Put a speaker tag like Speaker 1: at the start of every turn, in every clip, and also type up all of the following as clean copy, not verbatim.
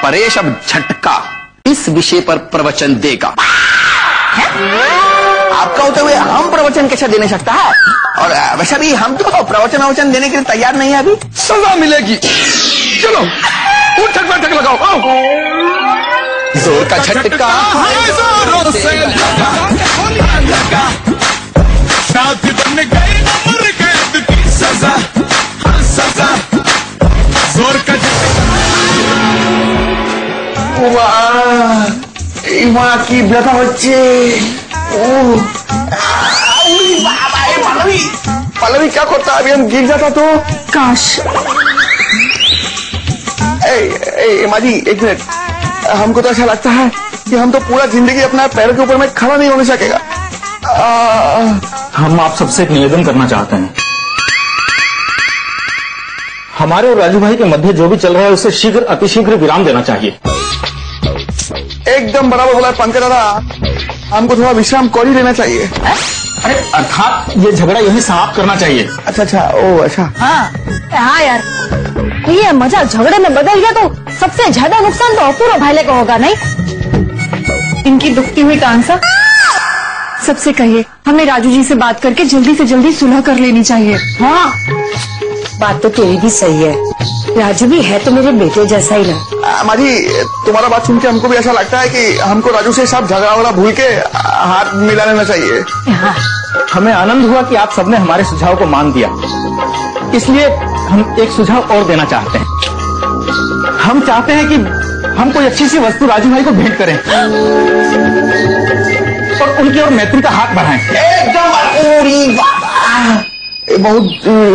Speaker 1: परेश अब झटका इस विषय पर प्रवचन देगा। आपका होते हुए हम प्रवचन कैसे देने सकता है? और वैसे भी हम तो प्रवचन देने के लिए तैयार नहीं है अभी।
Speaker 2: सजा मिलेगी। चलो उठ बैठक लगाओ। आओ।
Speaker 1: जोर का झटका
Speaker 2: जोरों से लगा, साथ बन गई उम्र कैद की सजा, हाँ सजा, जोर का झटका।
Speaker 1: वाह की ব্যথা হচ্ছে। पल्लवी क्या करता अभी हम गिर जाता तो?
Speaker 3: काश।
Speaker 1: माजी एक मिनट, हमको तो ऐसा लगता है कि हम तो पूरा जिंदगी अपना पैरों के ऊपर में खड़ा नहीं होने सकेगा।
Speaker 4: हम आप सबसे एक निवेदन करना चाहते हैं। हमारे और राजू भाई के मध्य जो भी चल रहा है उसे शीघ्र अतिशीघ्र विराम देना चाहिए।
Speaker 1: एकदम बराबर बोला पंकज दादा, हमको थोड़ा विश्राम कर ही लेना चाहिए।
Speaker 4: अरे अर्थात ये झगड़ा यही समाप्त करना चाहिए।
Speaker 1: अच्छा ओ अच्छा।
Speaker 3: हाँ यार, ये मजा झगड़े में बदल गया तो सबसे ज्यादा नुकसान तो अपूर्व भाईले को होगा नहीं? इनकी दुखती हुई कांसा सबसे कहिए हमें राजू जी से बात करके जल्दी से जल्दी सुलह कर लेनी चाहिए।
Speaker 5: हाँ बात तो तेरी भी सही है, राजू भी है तो मेरे बेटे जैसा ही ना।
Speaker 1: माजी तुम्हारा बात सुन के हमको भी ऐसा लगता है कि हमको राजू से सब झगड़ा वगड़ा भूल के हाथ मिला लेना चाहिए।
Speaker 5: हाँ।
Speaker 4: हमें आनंद हुआ कि आप सबने हमारे सुझाव को मान दिया, इसलिए हम एक सुझाव और देना चाहते हैं। हम चाहते हैं कि हम कोई अच्छी सी वस्तु राजू भाई को भेंट करें और उनकी ओर मैत्री का हाथ बढ़ाएं।
Speaker 1: एकदम बहुत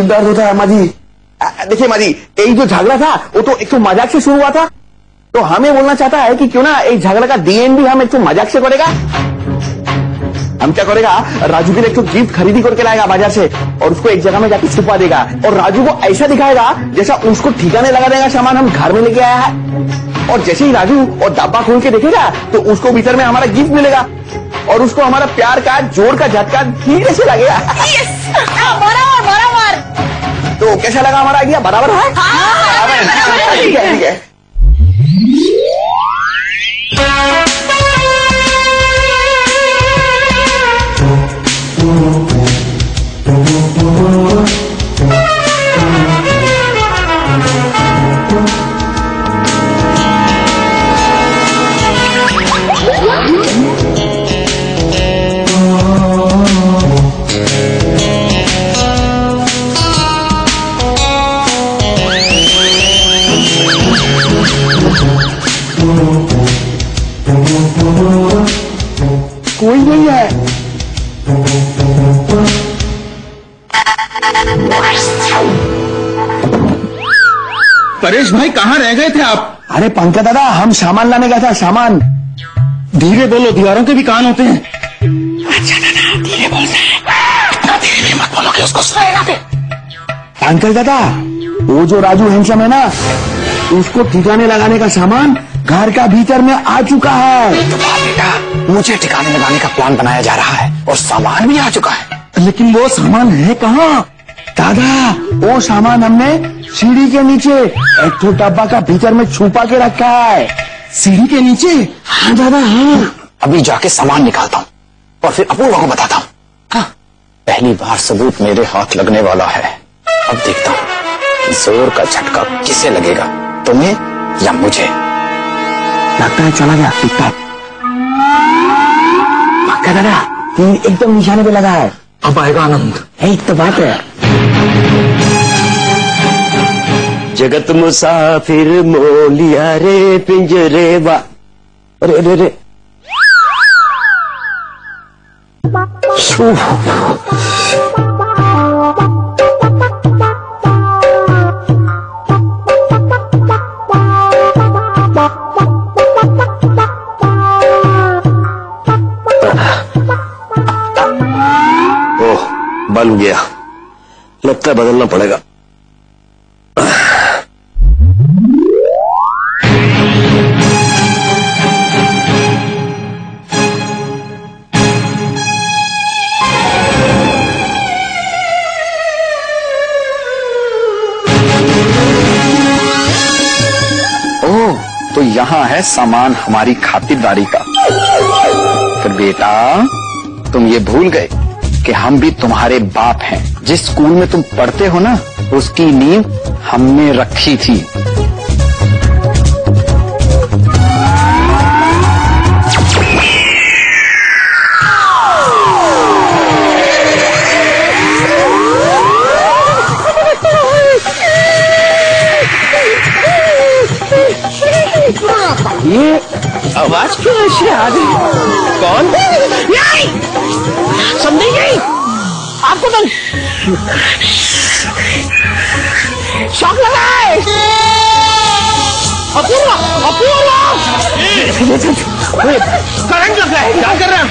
Speaker 1: दर्द होता है माजी। देखिए माजी, यही जो झगड़ा था वो तो एक तो मजाक से शुरू हुआ था, तो हमें बोलना चाहता है कि क्यों ना एक झगड़ा का डीएन भी हम एक तो मजाक से करेगा। हम क्या करेगा, राजू के लिए एक तो गिफ्ट खरीदी करके लाएगा बाजार से और उसको एक जगह में जाके छुपा देगा और राजू को ऐसा दिखाएगा जैसा उसको ठिकाने लगा देगा सामान हम घर में लेके आया है। और जैसे ही राजू और डब्बा खोल के देखेगा तो उसको भीतर में हमारा गिफ्ट मिलेगा और उसको हमारा प्यार का जोर का झटका धीरे से लगेगा।
Speaker 3: बराबर।
Speaker 1: तो कैसा लगा हमारा आइडिया? बराबर है। ठीक है ठीक है। कोई नहीं है।
Speaker 2: परेश भाई कहाँ रह गए थे आप?
Speaker 1: अरे पंकज दादा, हम सामान लाने गया था। सामान
Speaker 4: धीरे बोलो, दीवारों के भी कान होते हैं।
Speaker 1: अच्छा दादा धीरे बोलना है, धीरे भी मत बोलो कि उसको सुनाएगा फिर। पंकज दादा, वो जो राजू हैंडसम है ना, उसको ठिकाने लगाने का सामान घर का भीतर में आ चुका है। तो बेटा, मुझे ठिकाने लगाने का प्लान बनाया जा रहा है और सामान भी आ चुका है।
Speaker 4: लेकिन वो सामान है कहाँ?
Speaker 1: दादा, वो सामान हमने सीढ़ी के नीचे एक तो डब्बा का भीतर में छुपा के रखा है।
Speaker 4: सीढ़ी के नीचे?
Speaker 1: हाँ दादा हाँ। अभी जाके सामान निकालता हूँ और फिर अपूर्वा को बताता हूँ। हाँ, पहली बार सबूत मेरे हाथ लगने वाला है। अब देखता हूँ कि जोर का झटका किसे लगेगा, तुम्हें या मुझे। लगता है चला गया टिकटॉक। पक्का दादा, तीन एकदम निशाने पे लगा है।
Speaker 4: अब आएगा आनंद।
Speaker 1: एक तो बात है।
Speaker 6: जगत मुसाफिर मोलिया रे पिंजरे बा। अरे अरे अरे ओह, बन गया। लगता है बदलना पड़ेगा।
Speaker 7: तो यहाँ है सामान हमारी खातिरदारी का। फिर बेटा तुम ये भूल गए कि हम भी तुम्हारे बाप हैं। जिस स्कूल में तुम पढ़ते हो ना, उसकी नींव हमने रखी थी।
Speaker 6: ये आवाज क्यों ऐसे आ रही? कौन? नहीं समझी गई आपको तो शौक लगा है। अपूर्वा अपूर्वा करंट लग रहा है। क्या कर रहे हैं?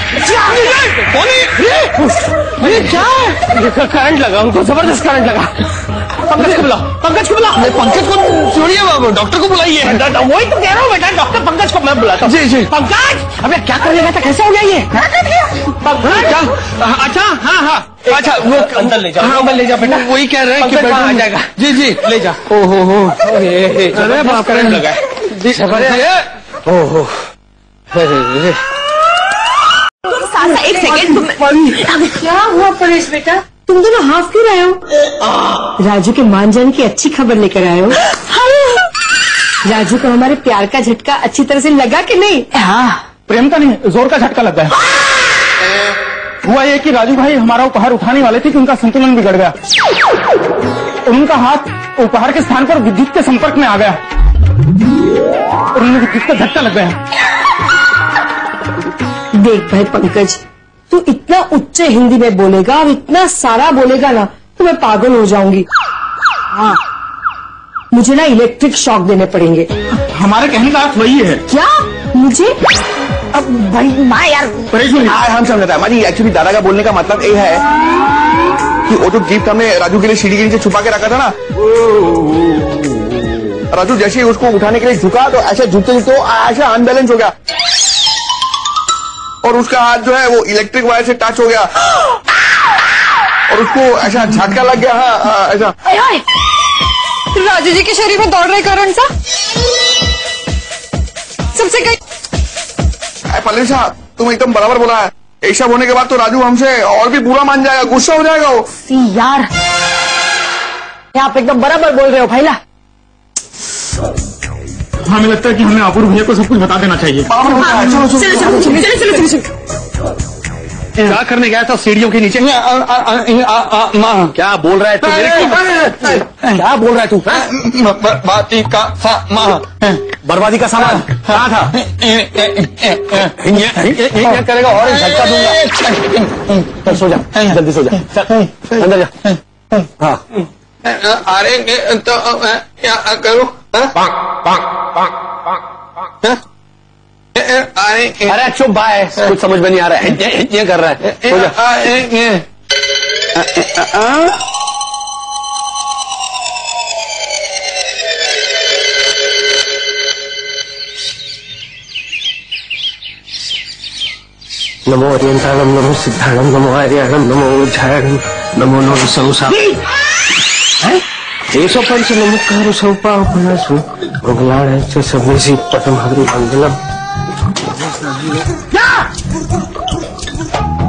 Speaker 6: ये क्या है? करंट लगा उनको, जबरदस्त करंट लगा। पंकज को बुलाओ, पंकज को बुलाओ। पंकज को छोड़िए, डॉक्टर को बुलाइए। वही तो कह रहा हूँ बेटा, डॉक्टर पंकज को मैं बुलाता हूँ। जी जी। पंकज अबे क्या कर रहा था, कैसे हो गया ये? पंकज अच्छा हाँ हाँ अच्छा वो अंदर ले जाओ। हाँ अंदर ले जाओ बेटा, वही कह रहे हैं कि आ जाएगा। जी जी ले जा। ओहो हो अरे बाप करंट लगा है। ओहो
Speaker 3: एक सेकेंड,
Speaker 5: क्या हुआ परेश बेटा? तुम दोनों हाफ क्यों रहे हो? राजू के मान जाने की अच्छी खबर लेकर आए हो। राजू को हमारे प्यार का झटका अच्छी तरह से लगा कि नहीं?
Speaker 4: हाँ प्रेम का नहीं, जोर का झटका लग गया। हुआ ये कि राजू भाई हमारा उपहार उठाने वाले थे कि उनका संतुलन बिगड़ गया। उनका हाथ उपहार के स्थान पर विद्युत के संपर्क में आ गया और उन्हें विद्युत का झटका लग गया।
Speaker 5: देख भाई पंकज, तू इतना उच्च हिंदी में बोलेगा और इतना सारा बोलेगा ना तो मैं पागल हो जाऊंगी। हाँ मुझे ना इलेक्ट्रिक शॉक देने पड़ेंगे।
Speaker 4: हमारे कहने का अर्थ वही है।
Speaker 5: क्या मुझे?
Speaker 3: अब भाई माँ यार
Speaker 1: हम समझता है माँ जी। एक्चुअली दादा का बोलने का मतलब ये है कि वो जो गिफ्ट हमने राजू के लिए सीढ़ी के नीचे छुपा के रखा था ना, राजू जैसे ही उसको उठाने के लिए झुका तो ऐसे झुकते झुकते ऐसा अनबैलेंस हो गया और उसका हाथ जो है वो इलेक्ट्रिक वायर से टच हो गया और उसको ऐसा झटका लग गया। हाँ ऐसा।
Speaker 3: राजू जी के शरीर में दौड़ रहे करंट सा सबसे कहीं।
Speaker 1: पल्लवी साहब तुम एकदम बराबर बोला है। ऐसा होने के बाद तो राजू हमसे और भी बुरा मान जाएगा, गुस्सा हो जाएगा वो।
Speaker 3: यार आप एकदम बराबर बोल रहे हो भाईला।
Speaker 4: हमें लगता है कि हमें अपूर्व भैया को सब कुछ बता देना चाहिए।
Speaker 6: क्या करने गया था सीढ़ियों के नीचे? क्या बोल रहा है तू? क्या बोल रहा है तू?
Speaker 4: बर्बादी का सामान।
Speaker 6: बर्बादी का सामान कहाँ था? करेगा और झटका दूंगा। सो जा जल्दी सो जा, अंदर जा। हाँ
Speaker 1: अरे तो क्या करूं?
Speaker 6: अरे चुप भाई, कुछ समझ में नहीं आ रहा है। ये कर रहा है। हो जा। नमो अरियंताणम, नमो सिद्धाणम, नमो आर्याणम, नमो उज्जायणम, नमो नमो संसा। एसो पंच नमस्कार सौपापनासु भगवान सबसी पटम हरि मंगलम।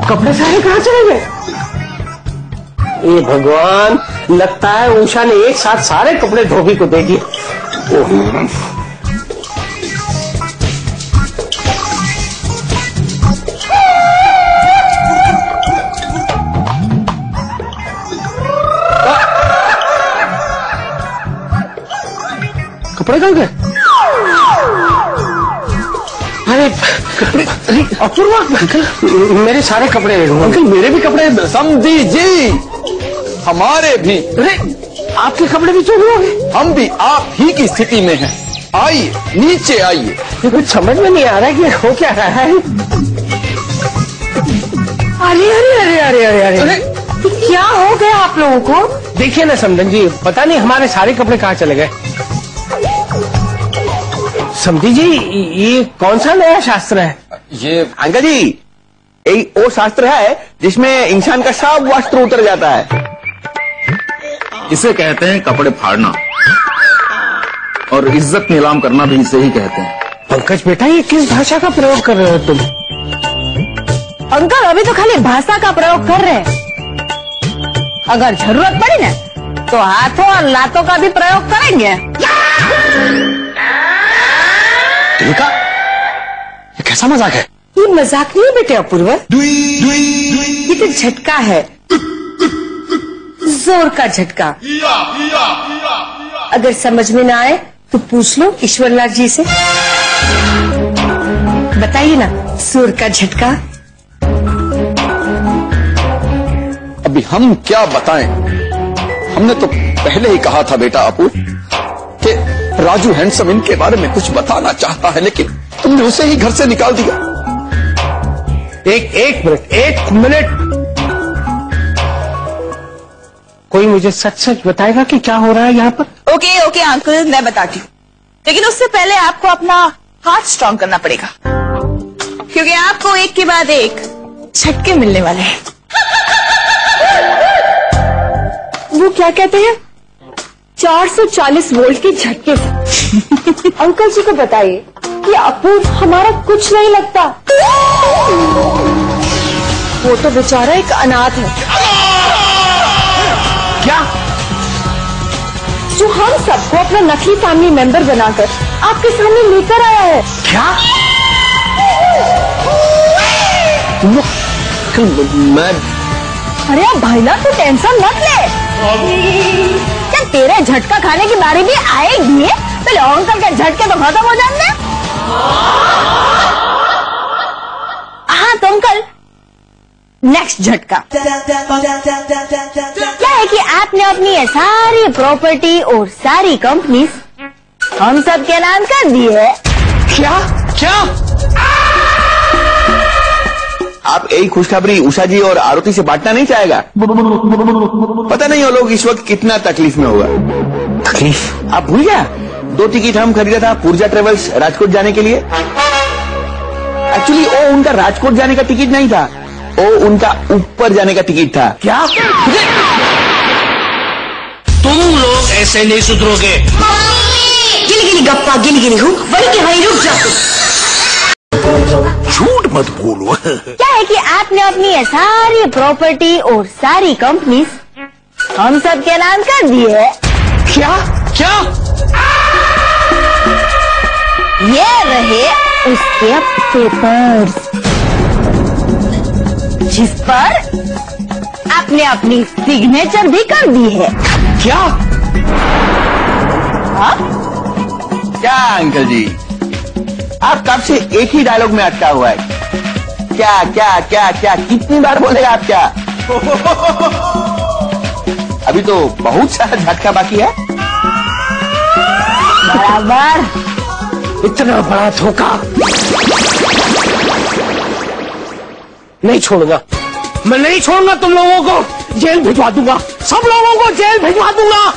Speaker 6: कपड़े सारे कहाँ चले गए? ये भगवान, लगता है उषा ने एक साथ सारे कपड़े धोबी को दे दिए। कपड़े कहाँ गए? अरे कपड़े, अरे अपूर्वा अंकल मेरे सारे कपड़े। अंकल मेरे भी कपड़े।
Speaker 7: समझी जी, हमारे भी।
Speaker 6: अरे आपके कपड़े भी चोरी हो गए?
Speaker 7: हम भी आप ही की स्थिति में हैं। आइए नीचे आइए।
Speaker 6: ये कुछ समझ में नहीं आ रहा कि हो क्या रहा है।
Speaker 5: अरे अरे अरे अरे अरे अरे अरे क्या हो गया आप लोगों को?
Speaker 6: देखिए ना समधन जी, पता नहीं हमारे सारे कपड़े कहाँ चले गए। समझी जी ये कौन सा नया शास्त्र है?
Speaker 1: ये अंकल जी यही वो शास्त्र है जिसमें इंसान का सब वस्त्र उतर जाता है।
Speaker 7: इसे कहते हैं कपड़े फाड़ना। और इज्जत नीलाम करना भी इसे ही कहते हैं।
Speaker 6: पंकज बेटा, ये किस भाषा का प्रयोग कर रहे हो तुम?
Speaker 3: अंकल अभी तो खाली भाषा का प्रयोग कर रहे हैं, अगर जरूरत पड़ी ना तो हाथों और लातों का भी प्रयोग करेंगे।
Speaker 7: तिलका, ये कैसा मजाक है?
Speaker 5: ये मजाक नहीं है बेटे अपूर्वा, ये तो झटका है, जोर का झटका। अगर समझ में ना आए तो पूछ लो ईश्वरलाल जी से, बताइए ना जोर का झटका।
Speaker 7: अभी हम क्या बताएं? हमने तो पहले ही कहा था बेटा अपू कि राजू हैंडसम इनके बारे में कुछ बताना चाहता है, लेकिन तुमने उसे ही घर से निकाल दिया।
Speaker 6: एक मिनट, कोई मुझे सच सच बताएगा कि क्या हो रहा है यहाँ पर?
Speaker 8: ओके अंकल, मैं बताती हूँ, लेकिन उससे पहले आपको अपना हाथ स्ट्रांग करना पड़ेगा, क्योंकि आपको एक के बाद एक झटके मिलने वाले हैं।
Speaker 5: वो क्या कहते हैं, 440 वोल्ट के झटके से। अंकल जी को बताइए कि अपूर्व हमारा कुछ नहीं लगता, वो तो बेचारा एक अनाथ है।
Speaker 6: क्या?
Speaker 5: जो हम सबको अपना नकली फैमिली मेंबर बनाकर आपके सामने लेकर आया है।
Speaker 6: क्या?
Speaker 1: मैं
Speaker 3: अरे भाईला तू टेंशन मत ले, क्या तेरे झटका खाने की बारी भी आएगी? पहले अंकल के झटके तो खत्म हो जाने। हाँ तो अंकल, नेक्स्ट झटका क्या है कि आपने अपनी ये सारी प्रॉपर्टी और सारी कंपनीज हम सब के नाम कर दी है।
Speaker 6: क्या?
Speaker 1: आप यही खुशखबरी उषा जी और आरती से बांटना नहीं चाहेगा? पता नहीं वो लोग इस वक्त कितना तकलीफ में होगा।
Speaker 6: तकलीफ?
Speaker 1: आप भूल गया 2 टिकट हम खरीदा था पूर्जा ट्रेवल्स राजकोट जाने के लिए। एक्चुअली वो उनका राजकोट जाने का टिकट नहीं था, वो उनका ऊपर जाने का टिकट था।
Speaker 6: क्या?
Speaker 9: तुम लोग ऐसे नहीं सुधरोगे।
Speaker 5: गिली गप्पा गिली हूँ, वही के वही रुक जाते।
Speaker 9: झूठ मत बोलो।
Speaker 3: क्या है कि आपने अपनी ये सारी प्रॉपर्टी और सारी कंपनीज हम सब के नाम कर दी है।
Speaker 6: क्या?
Speaker 3: ये रहे उसके पेपर्स जिस पर आपने अपनी सिग्नेचर भी कर दी है।
Speaker 6: क्या?
Speaker 3: हाँ?
Speaker 1: क्या अंकल जी, आप कब से एक ही डायलॉग में अटका हुआ है? क्या कितनी बार बोलेगा आप क्या? अभी तो बहुत सारा झटका बाकी है।
Speaker 3: बराबर।
Speaker 6: इतना बड़ा धोखा नहीं छोड़ूंगा, मैं नहीं छोड़ूंगा। तुम लोगों को जेल भिजवा दूंगा, सब लोगों को जेल भिजवा दूंगा।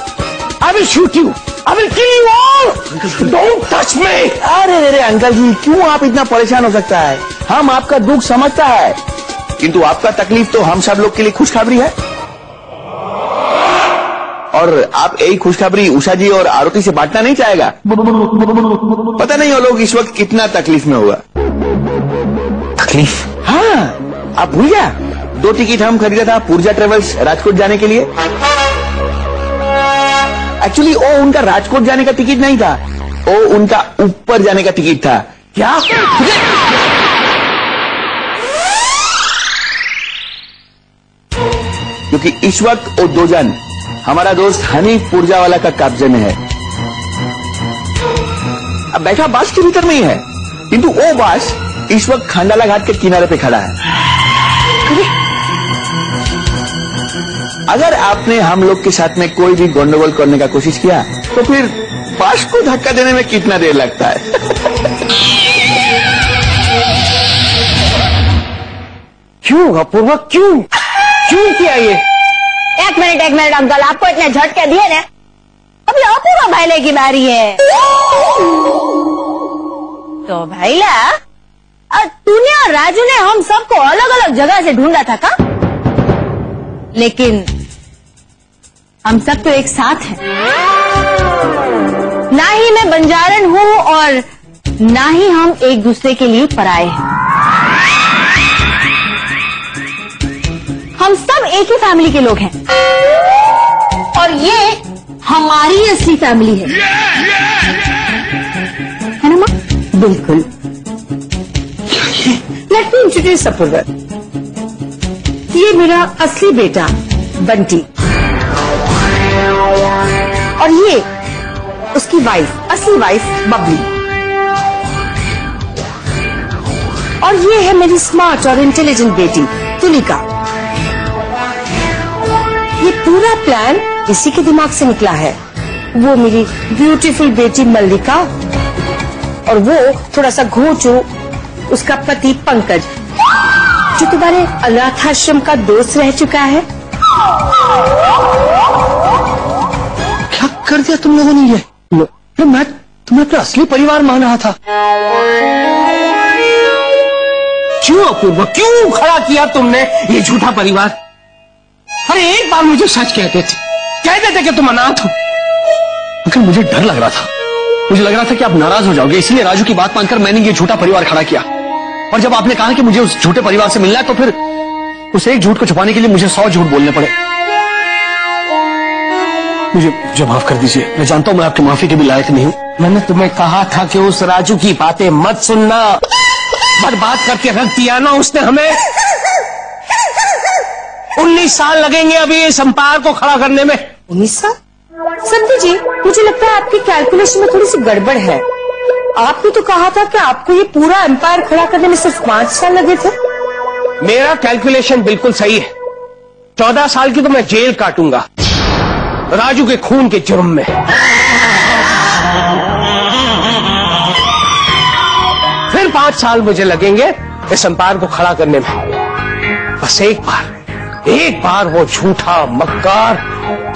Speaker 6: I will shoot you, I will kill you all. Don't touch me.
Speaker 1: अरे अंकल जी, क्यों आप इतना परेशान हो सकता है? हम आपका दुख समझता है, किंतु आपका तकलीफ तो हम सब लोग के लिए खुशखबरी है। और आप यही खुशखबरी उषा जी और आरती से बांटना नहीं चाहेगा? पता नहीं वो लोग इस वक्त कितना तकलीफ में होगा।
Speaker 6: तकलीफ?
Speaker 1: हाँ, आप भूल गया 2 टिकट हम खरीदा था पूर्जा ट्रेवल्स राजकोट जाने के लिए। एक्चुअली वो उनका राजकोट जाने का टिकट नहीं था, वो उनका ऊपर जाने का टिकट था।
Speaker 6: क्या?
Speaker 1: क्योंकि इस वक्त वो 2 जन हमारा दोस्त हनीफ पुरजावाला का कब्जे में है। अब बैठा बास के भीतर में ही है, किंतु वो बास इस वक्त खंडाला घाट के किनारे पे खड़ा है। अगर आपने हम लोग के साथ में कोई भी गंडगोल करने का कोशिश किया तो फिर बास को धक्का देने में कितना देर लगता है?
Speaker 6: क्यों अपूर्वा, क्यों किया ये?
Speaker 3: एक मिनट अंकल, आपको इतने झटके दिए ना, अभी अपूर्वा भाईले की बारी है। तो भाईला, तूने और राजू ने हम सबको अलग अलग जगह से ढूंढा था का? लेकिन हम सब तो एक साथ हैं। ना ही मैं बंजारन हूँ और ना ही हम एक दूसरे के लिए पराए हैं। हम सब एक ही फैमिली के लोग हैं और ये हमारी असली फैमिली है ना माँ?
Speaker 5: बिल्कुल। Let me introduce Apoorva. ये मेरा असली बेटा बंटी और ये उसकी वाइफ, असली वाइफ बबली। और ये है मेरी स्मार्ट और इंटेलिजेंट बेटी तुलिका। ये पूरा प्लान इसी के दिमाग से निकला है। वो मेरी ब्यूटीफुल बेटी मल्लिका और वो थोड़ा सा घोंचू उसका पति पंकज, जो तुम्हारे अनाथाश्रम का दोस्त रह चुका है।
Speaker 6: क्या कर दिया तुम लोगों ने ये? मैं तुम्हें अपना असली परिवार मान रहा था। क्यों अपूर्वा, क्यों खड़ा किया तुमने ये झूठा परिवार? अरे एक बार मुझे सच कहते थे कि तुम अनाथ हो।
Speaker 7: अंकल मुझे डर लग रहा था, मुझे लग रहा था कि आप नाराज हो जाओगे, इसलिए राजू की बात मानकर मैंने ये झूठा परिवार खड़ा किया। और जब आपने कहा कि मुझे उस झूठे परिवार से मिलना है तो फिर उस एक झूठ को छुपाने के लिए मुझे 100 झूठ बोलने पड़े। मुझे माफ कर दीजिए, मैं जानता हूं मैं आपकी माफी के भी लायक नहीं हूं।
Speaker 6: मैंने तुम्हें कहा था कि उस राजू की बातें मत सुनना। बर्बाद करके रख दिया ना उसने हमें। 19 साल लगेंगे अभी इस एम्पायर को खड़ा करने में।
Speaker 5: 19 साल? संजय जी, मुझे लगता है आपकी कैलकुलेशन में थोड़ी सी गड़बड़ है। आपने तो कहा था कि आपको ये पूरा एम्पायर खड़ा करने में सिर्फ 5 साल लगे थे।
Speaker 6: मेरा कैलकुलेशन बिल्कुल सही है। 14 साल की तो मैं जेल काटूंगा राजू के खून के जुर्म में। फिर 5 साल मुझे लगेंगे इस एम्पायर को खड़ा करने में। बस एक बार वो झूठा, मक्कार,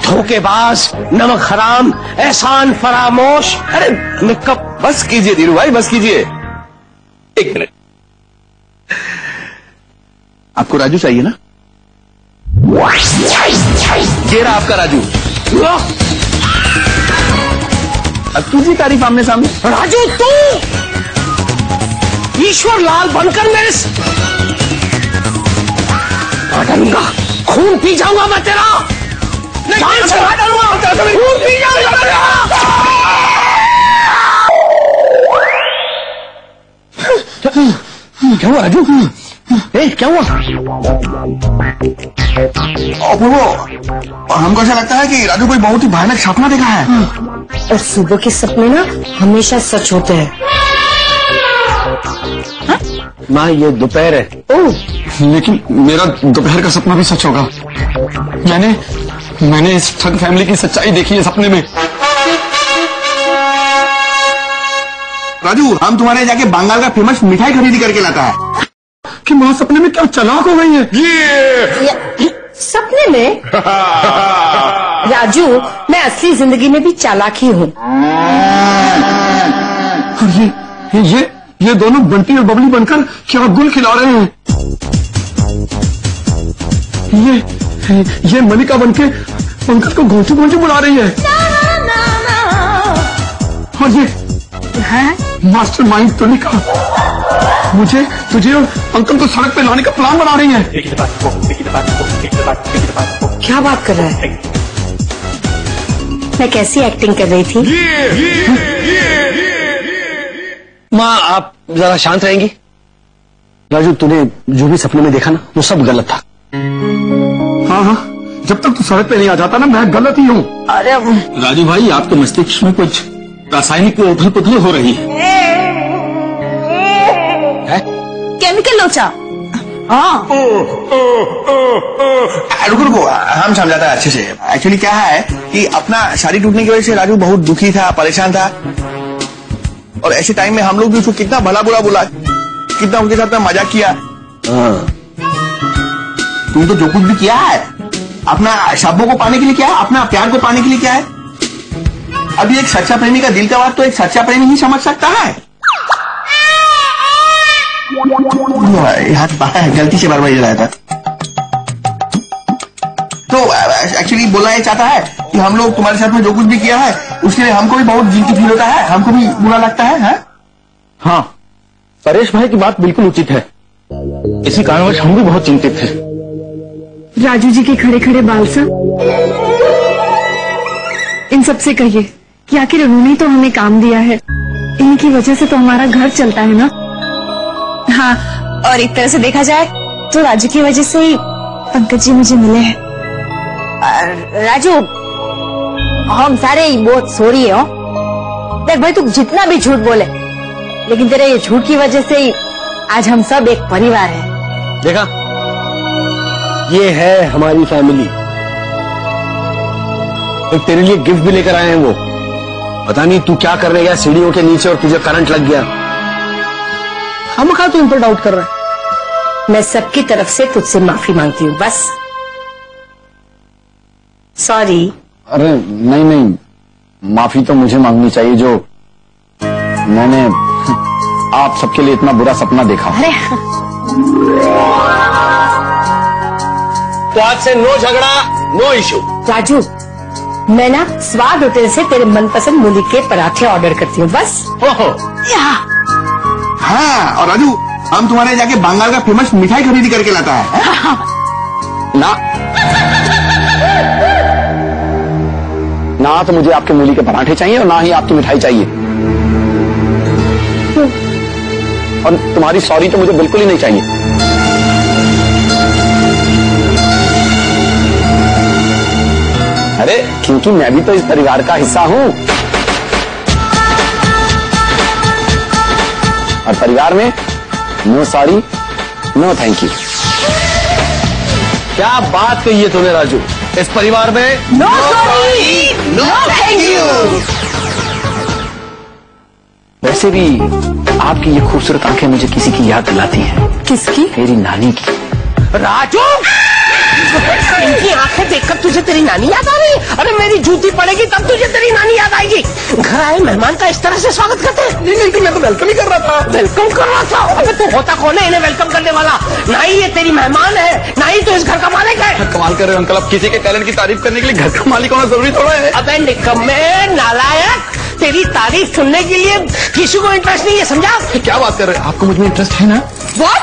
Speaker 6: धोखेबाज, नमक हराम, एहसान फरामोश। अरे मैं कब?
Speaker 1: बस कीजिए धीरू भाई, बस कीजिए। एक मिनट, आपको राजू चाहिए ना? ये रहा आपका राजू। अब कीजिए तारीफ आमने सामने।
Speaker 6: राजू तू ईश्वर लाल बनकर मेरे डालूंगा, खून पी जाऊंगा मैं तेरा। जान से डालूंगा, खून पी जाऊंगा तेरा।
Speaker 7: क्या हुआ राजू? क्या हुआ?
Speaker 1: अपूर्वा, हमको ऐसा लगता है कि राजू कोई बहुत ही भयानक सपना देखा है।
Speaker 5: और सुबह के सपने ना हमेशा सच होते हैं।
Speaker 7: माँ ये दोपहर है।
Speaker 5: ओह,
Speaker 7: लेकिन मेरा दोपहर का सपना भी सच होगा। मैंने इस ठग फैमिली की सच्चाई देखी है सपने में।
Speaker 1: राजू, हम तुम्हारे जाके बंगाल का फेमस मिठाई खरीदी करके लाता है।
Speaker 7: कि माँ सपने में क्या चालाक हो गई है?
Speaker 5: सपने में? राजू, मैं असली जिंदगी में भी चालाक ही हूँ।
Speaker 7: और ये दोनों बंटी और बबली बनकर क्या गुल खिला रहे हैं। ये मलिका बनके पंकज को घोंचू घोंचू बुला रही है। और ये मास्टर माइंड तुलिका मुझे, तुझे और अंकल को सड़क पे लाने का प्लान बना रही है।
Speaker 5: क्या बात कर रहा है? मैं कैसी एक्टिंग कर रही थी?
Speaker 7: माँ आप जरा शांत रहेंगी? राजू, तूने जो भी सपने में देखा ना वो सब गलत था। हाँ, जब तक तू सड़क पे नहीं आ जाता ना मैं गलत ही हूँ।
Speaker 5: अरे
Speaker 7: राजू भाई, आपके मस्तिष्क में कुछ रासायनिक उथल पुथल हो रही है।
Speaker 8: केमिकल लोचा। हाँ,
Speaker 1: रुको, हम समझाता है अच्छे से। एक्चुअली क्या है कि अपना शादी टूटने की वजह से राजू बहुत दुखी था, परेशान था। और ऐसे टाइम में हम लोग भी उसको कितना भला बुरा बोला, कितना उनके साथ में मजाक किया। तुम तो जो कुछ भी किया है अपना शब्दों को पाने के लिए, क्या अपना प्यार को पाने के लिए, क्या है? अभी एक सच्चा प्रेमी का दिल का बात तो एक सच्चा प्रेमी ही समझ सकता है। हाथ गलती से बार-बार हिलाया था। तो एक्चुअली बोलना ये चाहता है कि हम लोग तुम्हारे साथ में जो कुछ भी किया है उसके लिए हमको भी बहुत गिल्टी फील होता है, हमको भी बुरा लगता है।
Speaker 4: हाँ, परेश भाई की बात बिल्कुल उचित है। इसी कारणवश हम भी बहुत चिंतित थे।
Speaker 3: राजू जी के खड़े खड़े बाल सा, इन सबसे कहिए कि आखिर उन्होंने तो हमें काम दिया है, इनकी वजह से तो हमारा घर चलता है ना।
Speaker 8: हाँ, और एक तरह से देखा जाए तो राजू की वजह से ही पंकज जी मुझे मिले हैं।
Speaker 5: राजू, हम सारे ही बहुत सॉरी है। देख भाई, तू जितना भी झूठ बोले, लेकिन तेरे ये झूठ की वजह से ही आज हम सब एक परिवार है।
Speaker 6: देखा, ये है हमारी फैमिली। तो तेरे लिए गिफ्ट भी लेकर आए हैं वो। पता नहीं तू क्या करने गया सीढ़ियों के नीचे और तुझे करंट लग गया। हम खा तू इन पर डाउट कर रहा है।
Speaker 5: मैं सबकी तरफ से तुझसे माफी मांगती हूँ, बस सॉरी।
Speaker 7: अरे नहीं नहीं, माफी तो मुझे मांगनी चाहिए जो मैंने आप सबके लिए इतना बुरा सपना देखा।
Speaker 5: अरे
Speaker 9: तो आज से नो झगड़ा, नो इशू।
Speaker 5: राजू, मैं ना स्वाद होटल से तेरे मनपसंद मूली के पराठे ऑर्डर करती हूँ, बस।
Speaker 9: ओहो,
Speaker 1: हाँ, और राजू हम तुम्हारे जाके बंगाल का फेमस मिठाई खरीदी करके लाता है।
Speaker 7: ना ना तो मुझे आपके मूली के पराठे चाहिए और ना ही आपकी मिठाई चाहिए। और तुम्हारी सॉरी तो मुझे बिल्कुल ही नहीं चाहिए। अरे क्योंकि मैं भी तो इस परिवार का हिस्सा हूं, और परिवार में no sorry, no thank you.
Speaker 9: क्या बात कही है तूने राजू। इस परिवार में
Speaker 8: no sorry, no thank you.
Speaker 7: वैसे भी आपकी ये खूबसूरत आंखें मुझे किसी की याद दिलाती हैं।
Speaker 5: किसकी?
Speaker 7: मेरी नानी की।
Speaker 6: राजू, इनकी आंखें देखकर तुझे तेरी नानी याद आ रही? अरे मेरी जूती पड़ेगी तब तुझे तेरी नानी याद आएगी। घर आए मेहमान का इस तरह से स्वागत करते हैं? नहीं, तो मैं तो वेलकम ही कर रहा था। वेलकम कर रहा था? अबे तू होता कौन है इन्हें वेलकम करने वाला? ना ही ये तेरी मेहमान है, ना ही तो इस घर का मालिक है।
Speaker 7: कमाल कर रहे हो अंकल, अब किसी के टैलेंट की तारीफ करने के लिए घर का मालिक होना जरूरी थोड़ा है।
Speaker 6: अबे निकम्मे, नालायक, तेरी तारीफ सुनने के लिए किसी को इंटरेस्ट नहीं है, समझा?
Speaker 7: क्या बात कर रहे हैं? आपको मुझ में इंटरेस्ट है ना?
Speaker 6: What?